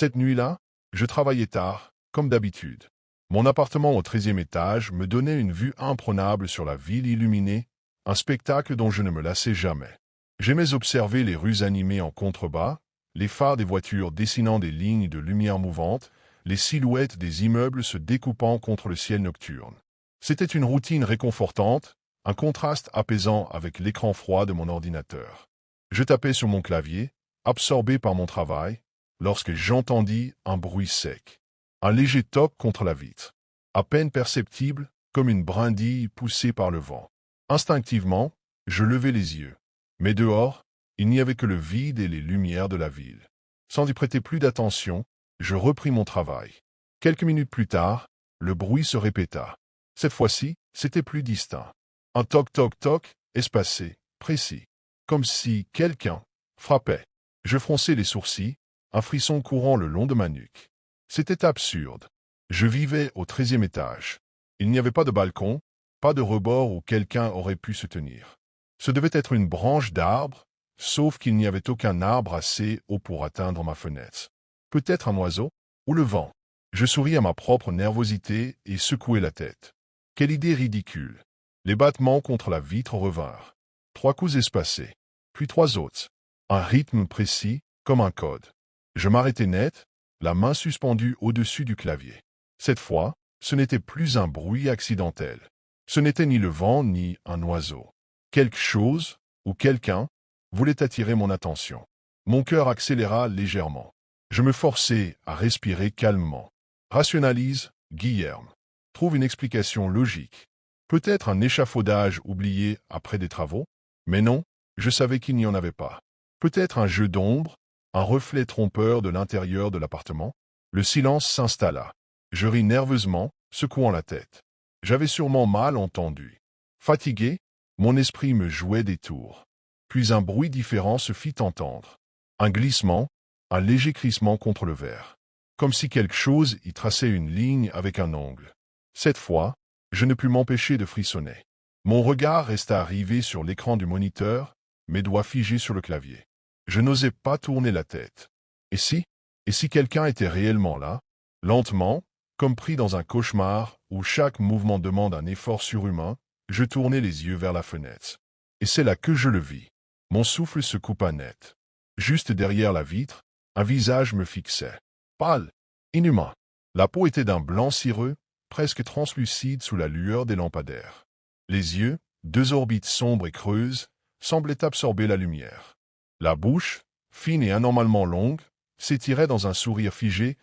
Cette nuit-là, je travaillais tard, comme d'habitude. Mon appartement au 13e étage me donnait une vue imprenable sur la ville illuminée, un spectacle dont je ne me lassais jamais. J'aimais observer les rues animées en contrebas, les phares des voitures dessinant des lignes de lumière mouvantes, les silhouettes des immeubles se découpant contre le ciel nocturne. C'était une routine réconfortante, un contraste apaisant avec l'écran froid de mon ordinateur. Je tapais sur mon clavier, absorbé par mon travail, lorsque j'entendis un bruit sec. Un léger toc contre la vitre. À peine perceptible, comme une brindille poussée par le vent. Instinctivement, je levai les yeux. Mais dehors, il n'y avait que le vide et les lumières de la ville. Sans y prêter plus d'attention, je repris mon travail. Quelques minutes plus tard, le bruit se répéta. Cette fois-ci, c'était plus distinct. Un toc-toc-toc, espacé, précis. Comme si quelqu'un frappait. Je fronçai les sourcils, un frisson courant le long de ma nuque. C'était absurde. Je vivais au 13e étage. Il n'y avait pas de balcon, pas de rebord où quelqu'un aurait pu se tenir. Ce devait être une branche d'arbre, sauf qu'il n'y avait aucun arbre assez haut pour atteindre ma fenêtre. Peut-être un oiseau ou le vent. Je souris à ma propre nervosité et secouai la tête. Quelle idée ridicule. Les battements contre la vitre revinrent. 3 coups espacés, puis 3 autres. Un rythme précis, comme un code. Je m'arrêtai net, la main suspendue au-dessus du clavier. Cette fois, ce n'était plus un bruit accidentel. Ce n'était ni le vent ni un oiseau. Quelque chose, ou quelqu'un, voulait attirer mon attention. Mon cœur accéléra légèrement. Je me forçai à respirer calmement. Rationalise, Guilherme. Trouve une explication logique. Peut-être un échafaudage oublié après des travaux, mais non, je savais qu'il n'y en avait pas. Peut-être un jeu d'ombre, un reflet trompeur de l'intérieur de l'appartement. Le silence s'installa. Je ris nerveusement, secouant la tête. J'avais sûrement mal entendu. Fatigué, mon esprit me jouait des tours. Puis un bruit différent se fit entendre. Un glissement, un léger crissement contre le verre. Comme si quelque chose y traçait une ligne avec un ongle. Cette fois, je ne pus m'empêcher de frissonner. Mon regard resta rivé sur l'écran du moniteur, mes doigts figés sur le clavier. Je n'osais pas tourner la tête. Et si quelqu'un était réellement là, lentement, comme pris dans un cauchemar où chaque mouvement demande un effort surhumain, je tournai les yeux vers la fenêtre. Et c'est là que je le vis. Mon souffle se coupa net. Juste derrière la vitre, un visage me fixait. Pâle, inhumain. La peau était d'un blanc cireux, presque translucide sous la lueur des lampadaires. Les yeux, 2 orbites sombres et creuses, semblaient absorber la lumière. La bouche, fine et anormalement longue, s'étirait dans un sourire figé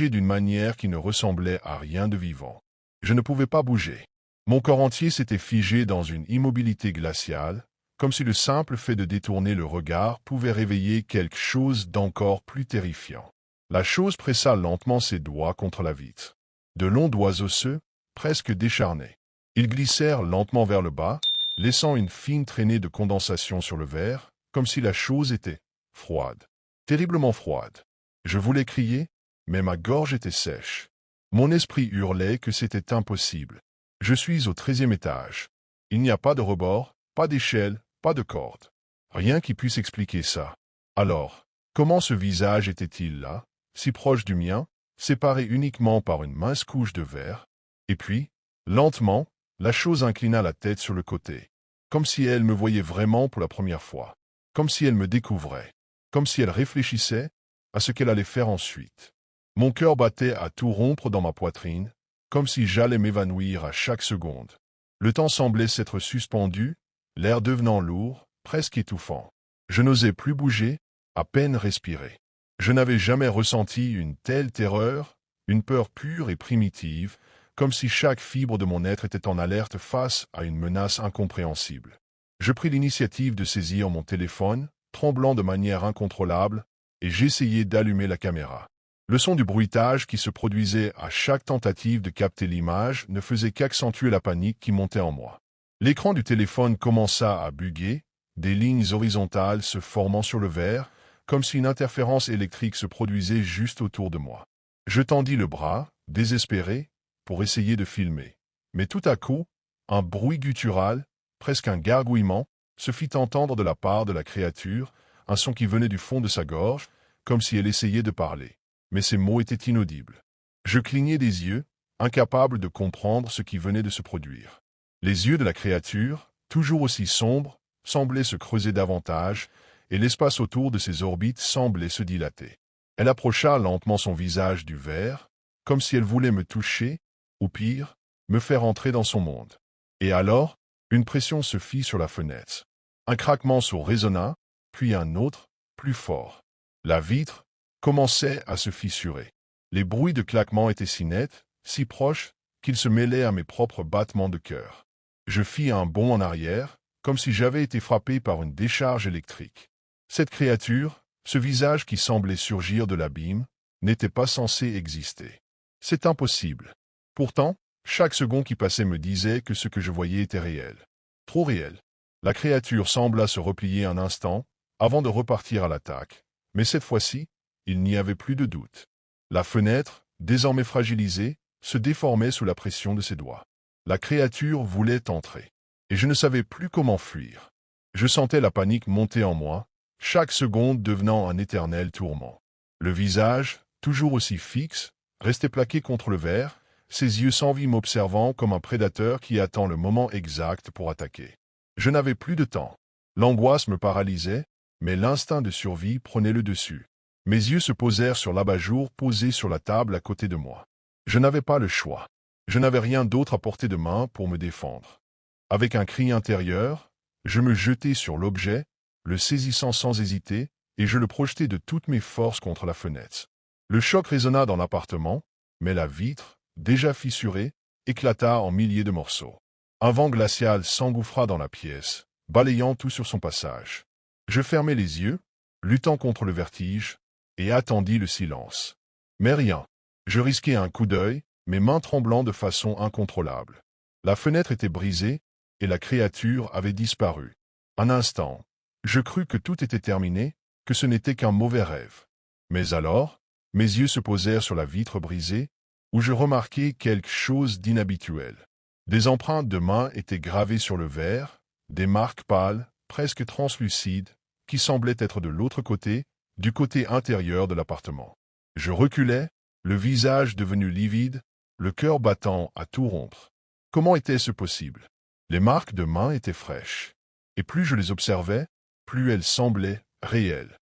d'une manière qui ne ressemblait à rien de vivant. Je ne pouvais pas bouger. Mon corps entier s'était figé dans une immobilité glaciale, comme si le simple fait de détourner le regard pouvait réveiller quelque chose d'encore plus terrifiant. La chose pressa lentement ses doigts contre la vitre. De longs doigts osseux, presque décharnés. Ils glissèrent lentement vers le bas, laissant une fine traînée de condensation sur le verre, comme si la chose était froide. Terriblement froide. Je voulais crier, mais ma gorge était sèche. Mon esprit hurlait que c'était impossible. Je suis au 13e étage. Il n'y a pas de rebord, pas d'échelle, pas de corde. Rien qui puisse expliquer ça. Alors, comment ce visage était-il là, si proche du mien, séparé uniquement par une mince couche de verre? Et puis, lentement, la chose inclina la tête sur le côté, comme si elle me voyait vraiment pour la première fois, comme si elle me découvrait, comme si elle réfléchissait à ce qu'elle allait faire ensuite. Mon cœur battait à tout rompre dans ma poitrine, comme si j'allais m'évanouir à chaque seconde. Le temps semblait s'être suspendu, l'air devenant lourd, presque étouffant. Je n'osais plus bouger, à peine respirer. Je n'avais jamais ressenti une telle terreur, une peur pure et primitive, comme si chaque fibre de mon être était en alerte face à une menace incompréhensible. Je pris l'initiative de saisir mon téléphone, tremblant de manière incontrôlable, et j'essayai d'allumer la caméra. Le son du bruitage qui se produisait à chaque tentative de capter l'image ne faisait qu'accentuer la panique qui montait en moi. L'écran du téléphone commença à bugger, des lignes horizontales se formant sur le verre, comme si une interférence électrique se produisait juste autour de moi. Je tendis le bras, désespéré, pour essayer de filmer. Mais tout à coup, un bruit guttural, presque un gargouillement, se fit entendre de la part de la créature, un son qui venait du fond de sa gorge, comme si elle essayait de parler. Mais ces mots étaient inaudibles. Je clignai des yeux, incapable de comprendre ce qui venait de se produire. Les yeux de la créature, toujours aussi sombres, semblaient se creuser davantage, et l'espace autour de ses orbites semblait se dilater. Elle approcha lentement son visage du verre, comme si elle voulait me toucher, ou pire, me faire entrer dans son monde. Et alors, une pression se fit sur la fenêtre. Un craquement sourd résonna, puis un autre, plus fort. La vitre commençait à se fissurer. Les bruits de claquements étaient si nets, si proches, qu'ils se mêlaient à mes propres battements de cœur. Je fis un bond en arrière, comme si j'avais été frappé par une décharge électrique. Cette créature, ce visage qui semblait surgir de l'abîme, n'était pas censé exister. C'est impossible. Pourtant, chaque seconde qui passait me disait que ce que je voyais était réel. Trop réel. La créature sembla se replier un instant, avant de repartir à l'attaque. Mais cette fois-ci, il n'y avait plus de doute. La fenêtre, désormais fragilisée, se déformait sous la pression de ses doigts. La créature voulait entrer. Et je ne savais plus comment fuir. Je sentais la panique monter en moi, chaque seconde devenant un éternel tourment. Le visage, toujours aussi fixe, restait plaqué contre le verre, ses yeux sans vie m'observant comme un prédateur qui attend le moment exact pour attaquer. Je n'avais plus de temps. L'angoisse me paralysait, mais l'instinct de survie prenait le dessus. Mes yeux se posèrent sur l'abat-jour posé sur la table à côté de moi. Je n'avais pas le choix. Je n'avais rien d'autre à portée de main pour me défendre. Avec un cri intérieur, je me jetai sur l'objet, le saisissant sans hésiter, et je le projetai de toutes mes forces contre la fenêtre. Le choc résonna dans l'appartement, mais la vitre, déjà fissurée, éclata en milliers de morceaux. Un vent glacial s'engouffra dans la pièce, balayant tout sur son passage. Je fermai les yeux, luttant contre le vertige, et attendis le silence. Mais rien. Je risquai un coup d'œil, mes mains tremblant de façon incontrôlable. La fenêtre était brisée, et la créature avait disparu. Un instant, je crus que tout était terminé, que ce n'était qu'un mauvais rêve. Mais alors, mes yeux se posèrent sur la vitre brisée, où je remarquai quelque chose d'inhabituel. Des empreintes de mains étaient gravées sur le verre, des marques pâles, presque translucides, qui semblaient être de l'autre côté, du côté intérieur de l'appartement. Je reculai, le visage devenu livide, le cœur battant à tout rompre. Comment était-ce possible? Les marques de mains étaient fraîches, et plus je les observais, plus elles semblaient réelles.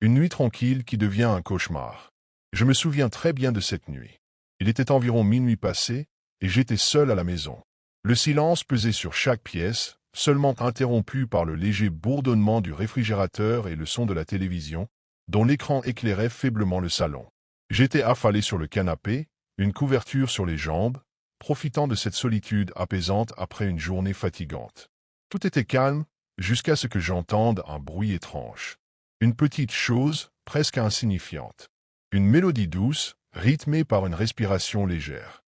Une nuit tranquille qui devient un cauchemar. Je me souviens très bien de cette nuit. Il était environ minuit passé, et j'étais seul à la maison. Le silence pesait sur chaque pièce, seulement interrompu par le léger bourdonnement du réfrigérateur et le son de la télévision, dont l'écran éclairait faiblement le salon. J'étais affalé sur le canapé, une couverture sur les jambes, profitant de cette solitude apaisante après une journée fatigante. Tout était calme, jusqu'à ce que j'entende un bruit étrange. Une petite chose, presque insignifiante. Une mélodie douce, rythmée par une respiration légère.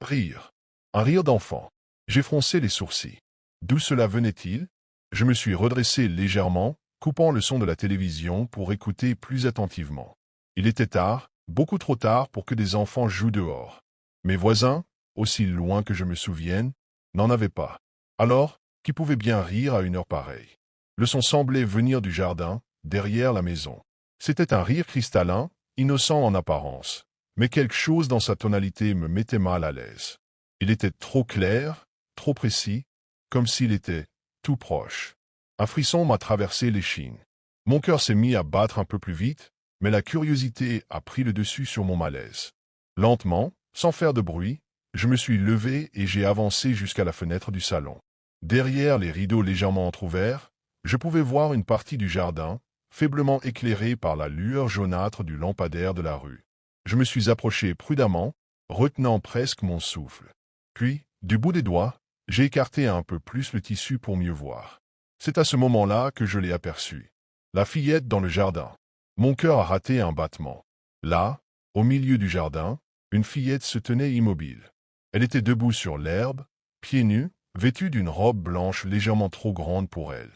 Rire. Un rire d'enfant. J'ai froncé les sourcils. D'où cela venait-il? Je me suis redressé légèrement, coupant le son de la télévision pour écouter plus attentivement. Il était tard, beaucoup trop tard pour que des enfants jouent dehors. Mes voisins, aussi loin que je me souvienne, n'en avaient pas. Alors, qui pouvait bien rire à une heure pareille? Le son semblait venir du jardin, derrière la maison. C'était un rire cristallin, innocent en apparence, mais quelque chose dans sa tonalité me mettait mal à l'aise. Il était trop clair, trop précis, comme s'il était tout proche. Un frisson m'a traversé l'échine. Mon cœur s'est mis à battre un peu plus vite, mais la curiosité a pris le dessus sur mon malaise. Lentement, sans faire de bruit, je me suis levé et j'ai avancé jusqu'à la fenêtre du salon. Derrière les rideaux légèrement entr'ouverts, je pouvais voir une partie du jardin, faiblement éclairée par la lueur jaunâtre du lampadaire de la rue. Je me suis approché prudemment, retenant presque mon souffle. Puis, du bout des doigts, j'ai écarté un peu plus le tissu pour mieux voir. C'est à ce moment-là que je l'ai aperçue. La fillette dans le jardin. Mon cœur a raté un battement. Là, au milieu du jardin, une fillette se tenait immobile. Elle était debout sur l'herbe, pieds nus, vêtue d'une robe blanche légèrement trop grande pour elle.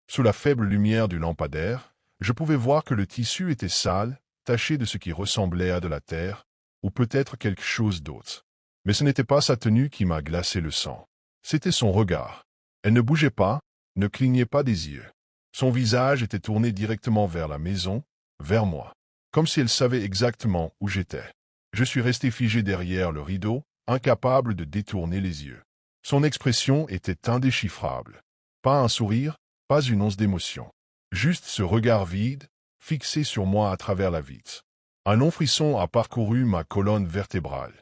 Sous la faible lumière du lampadaire, je pouvais voir que le tissu était sale, taché de ce qui ressemblait à de la terre, ou peut-être quelque chose d'autre. Mais ce n'était pas sa tenue qui m'a glacé le sang. C'était son regard. Elle ne bougeait pas, ne clignait pas des yeux. Son visage était tourné directement vers la maison, vers moi, comme si elle savait exactement où j'étais. Je suis resté figé derrière le rideau, incapable de détourner les yeux. Son expression était indéchiffrable. Pas un sourire, pas une once d'émotion. Juste ce regard vide, fixé sur moi à travers la vitre. Un long frisson a parcouru ma colonne vertébrale.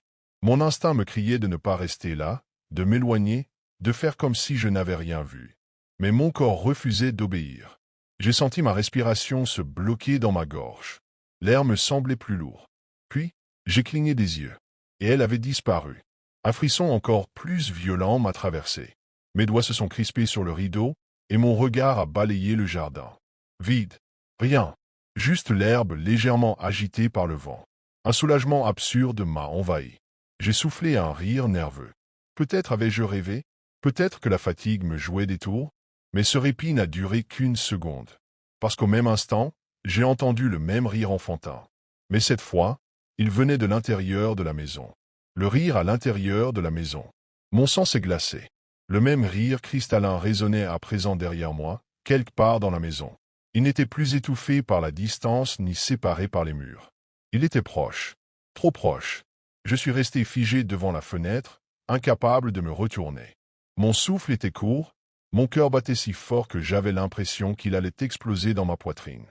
Mon instinct me criait de ne pas rester là, de m'éloigner, de faire comme si je n'avais rien vu. Mais mon corps refusait d'obéir. J'ai senti ma respiration se bloquer dans ma gorge. L'air me semblait plus lourd. Puis, j'ai cligné des yeux. Et elle avait disparu. Un frisson encore plus violent m'a traversé. Mes doigts se sont crispés sur le rideau, et mon regard a balayé le jardin. Vide. Rien. Juste l'herbe légèrement agitée par le vent. Un soulagement absurde m'a envahi. J'ai soufflé un rire nerveux. Peut-être avais-je rêvé, peut-être que la fatigue me jouait des tours, mais ce répit n'a duré qu'une seconde. Parce qu'au même instant, j'ai entendu le même rire enfantin. Mais cette fois, il venait de l'intérieur de la maison. Le rire à l'intérieur de la maison. Mon sang s'est glacé. Le même rire cristallin résonnait à présent derrière moi, quelque part dans la maison. Il n'était plus étouffé par la distance ni séparé par les murs. Il était proche. Trop proche. Je suis resté figé devant la fenêtre, incapable de me retourner. Mon souffle était court, mon cœur battait si fort que j'avais l'impression qu'il allait exploser dans ma poitrine.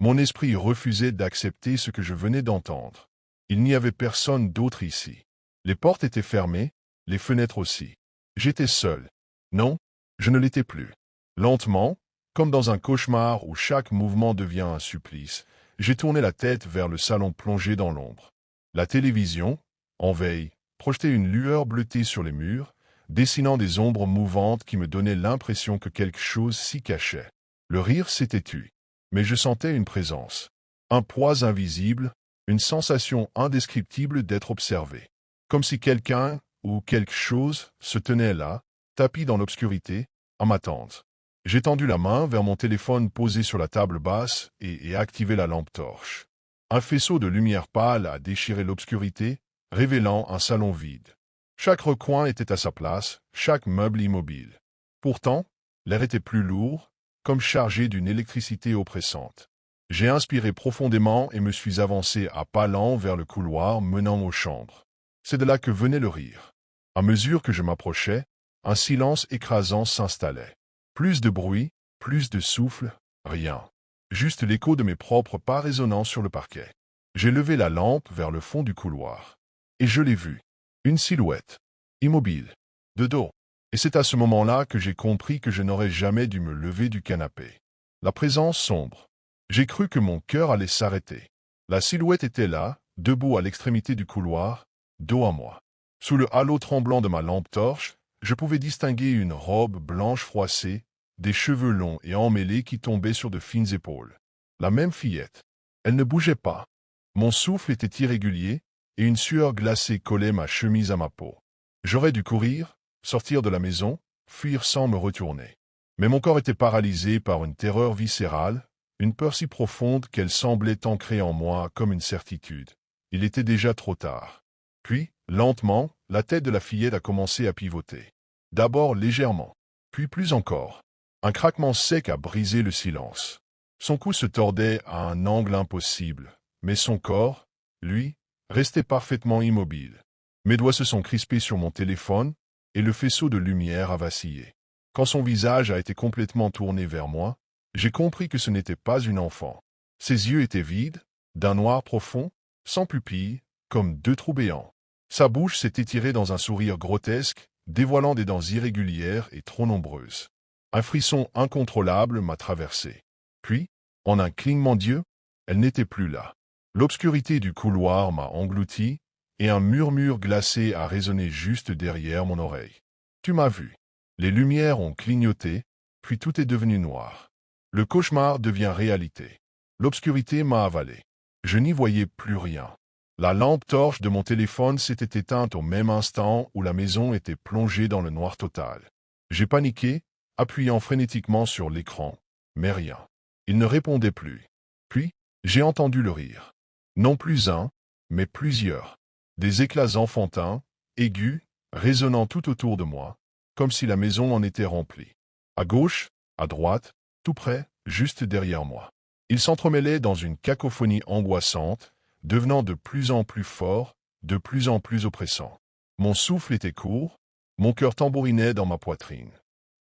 Mon esprit refusait d'accepter ce que je venais d'entendre. Il n'y avait personne d'autre ici. Les portes étaient fermées, les fenêtres aussi. J'étais seul. Non, je ne l'étais plus. Lentement, comme dans un cauchemar où chaque mouvement devient un supplice, j'ai tourné la tête vers le salon plongé dans l'ombre. La télévision, en veille, projetait une lueur bleutée sur les murs, dessinant des ombres mouvantes qui me donnaient l'impression que quelque chose s'y cachait. Le rire s'était tu, mais je sentais une présence. Un poids invisible, une sensation indescriptible d'être observé. Comme si quelqu'un ou quelque chose se tenait là, tapis dans l'obscurité, à m'attendre. J'ai tendu la main vers mon téléphone posé sur la table basse et activé la lampe torche. Un faisceau de lumière pâle a déchiré l'obscurité, révélant un salon vide. Chaque recoin était à sa place, chaque meuble immobile. Pourtant, l'air était plus lourd, comme chargé d'une électricité oppressante. J'ai inspiré profondément et me suis avancé à pas lents vers le couloir menant aux chambres. C'est de là que venait le rire. À mesure que je m'approchais, un silence écrasant s'installait. Plus de bruit, plus de souffle, rien. Juste l'écho de mes propres pas résonnant sur le parquet. J'ai levé la lampe vers le fond du couloir. Et je l'ai vue. Une silhouette. Immobile. De dos. Et c'est à ce moment-là que j'ai compris que je n'aurais jamais dû me lever du canapé. La présence sombre. J'ai cru que mon cœur allait s'arrêter. La silhouette était là, debout à l'extrémité du couloir, dos à moi. Sous le halo tremblant de ma lampe torche, je pouvais distinguer une robe blanche froissée, des cheveux longs et emmêlés qui tombaient sur de fines épaules. La même fillette. Elle ne bougeait pas. Mon souffle était irrégulier, et une sueur glacée collait ma chemise à ma peau. J'aurais dû courir, sortir de la maison, fuir sans me retourner. Mais mon corps était paralysé par une terreur viscérale, une peur si profonde qu'elle semblait ancrée en moi comme une certitude. Il était déjà trop tard. Puis, lentement, la tête de la fillette a commencé à pivoter. D'abord légèrement, puis plus encore. Un craquement sec a brisé le silence. Son cou se tordait à un angle impossible, mais son corps, lui, restait parfaitement immobile. Mes doigts se sont crispés sur mon téléphone, et le faisceau de lumière a vacillé. Quand son visage a été complètement tourné vers moi, j'ai compris que ce n'était pas une enfant. Ses yeux étaient vides, d'un noir profond, sans pupilles, comme deux trous béants. Sa bouche s'est étirée dans un sourire grotesque, dévoilant des dents irrégulières et trop nombreuses. Un frisson incontrôlable m'a traversé. Puis, en un clignement d'yeux, elle n'était plus là. L'obscurité du couloir m'a englouti, et un murmure glacé a résonné juste derrière mon oreille. Tu m'as vu. Les lumières ont clignoté, puis tout est devenu noir. Le cauchemar devient réalité. L'obscurité m'a avalé. Je n'y voyais plus rien. La lampe torche de mon téléphone s'était éteinte au même instant où la maison était plongée dans le noir total. J'ai paniqué, appuyant frénétiquement sur l'écran, mais rien. Il ne répondait plus. Puis, j'ai entendu le rire. Non plus un, mais plusieurs. Des éclats enfantins, aigus, résonnant tout autour de moi, comme si la maison en était remplie. À gauche, à droite, tout près, juste derrière moi. Ils s'entremêlaient dans une cacophonie angoissante, devenant de plus en plus fort, de plus en plus oppressant. Mon souffle était court, mon cœur tambourinait dans ma poitrine.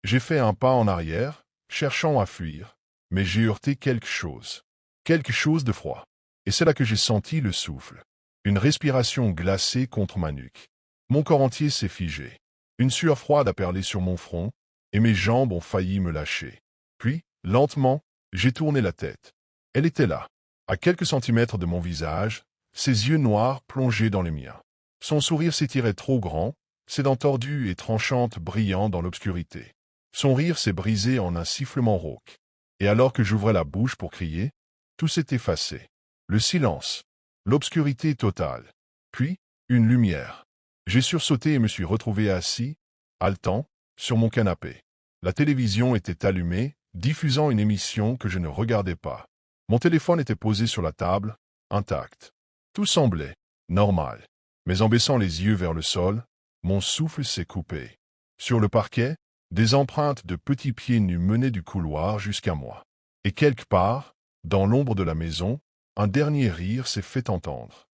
J'ai fait un pas en arrière, cherchant à fuir, mais j'ai heurté quelque chose de froid. Et c'est là que j'ai senti le souffle. Une respiration glacée contre ma nuque. Mon corps entier s'est figé. Une sueur froide a perlé sur mon front, et mes jambes ont failli me lâcher. Puis, lentement, j'ai tourné la tête. Elle était là, à quelques centimètres de mon visage, ses yeux noirs plongés dans les miens. Son sourire s'étirait trop grand, ses dents tordues et tranchantes brillant dans l'obscurité. Son rire s'est brisé en un sifflement rauque. Et alors que j'ouvrais la bouche pour crier, tout s'est effacé. Le silence, l'obscurité totale. Puis, une lumière. J'ai sursauté et me suis retrouvé assis, haletant, sur mon canapé. La télévision était allumée, diffusant une émission que je ne regardais pas. Mon téléphone était posé sur la table, intact. Tout semblait normal. Mais en baissant les yeux vers le sol, mon souffle s'est coupé. Sur le parquet, des empreintes de petits pieds nus menaient du couloir jusqu'à moi. Et quelque part, dans l'ombre de la maison, un dernier rire s'est fait entendre.